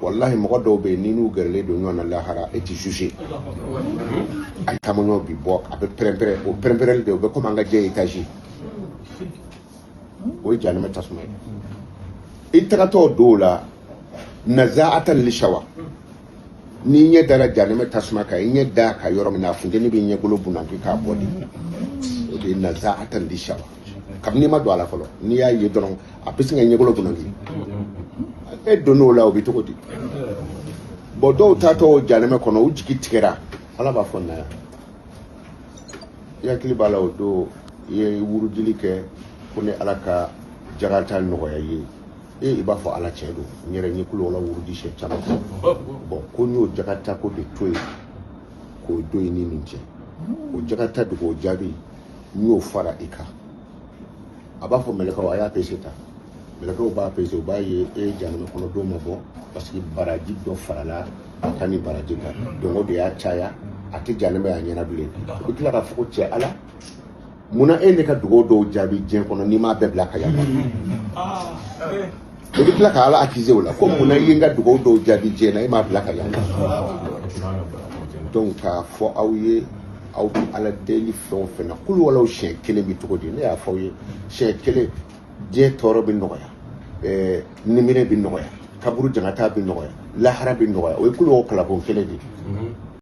wallahi mɔgɔ dɔw bɛ yen ni n'u gɛrɛlen don ɲɔgɔn na lahara e ti juger a taamaɲɔ bi bɔ a bɛ pɛrɛn-pɛrɛn o pɛrɛn-pɛrɛnli de o bɛ komi an ka jɛ étage o ye jahanama tasuma ye i tagatɔ dɔw la nazaatan lishawa n'i ɲɛ dara jahanama tasuma kan i ɲɛ da ka yɔrɔ min na a funtɛni bɛ ɲɛbolo bunaki k'a bɔ de o de ye nazaatan lishawa kabini ma don a la fɔlɔ n'i y'a ye dɔrɔn a bɛ se ka ɲɛbolo bunaki e donn'o la o bɛ cogo di bon dɔw taatɔ jahanama kɔnɔ u jigi tigɛra ala b'a fɔ na yan i hakili b'a la o don i ye wurudili kɛ ko ni ala ka jarata nɔgɔya i ye i b'a fɔ ala tiɲɛ don n yɛrɛ ɲɛ kulo la wurudi siɲɛ caman bon ko n y'o jarata ko de to yen k'o don i ni nin cɛ o jarata de k'o jaabi n y'o fara i kan a b'a fɔ mɛlɛkaw a y'a pese ta mɛlɛkaw b'a pese u b'a ye e ye jahanama kɔnɔ don ma bɔ parce que baraji dɔ farala a ka ni baraji kan donc o de y'a caya a tɛ jahanama y'a ɲɛna bilen u bɛ tila k'a fɔ ko cɛ ala munna e ne ka dugawu dɔw jaabi diɲɛ kɔnɔ n'i m'a bɛɛ bila ka yan i bɛ tila ka ala accuser o la ko munna i ye n ka dugawu dɔw jaabi diɲɛ na e m'a bila ka yan donc k'a fɔ aw ye aw bɛ ala deli fɛn o fɛn na kulu walaw siɲɛ kelen bɛ cogo di ne y'a fɔ aw ye siɲɛ kelen diɲɛ tɔɔrɔ bɛ nɔgɔya nimire bɛ nɔgɔya kaburu jangata bɛ nɔgɔya lahara bɛ nɔgɔya o ye kulu o kalabon kelen de ye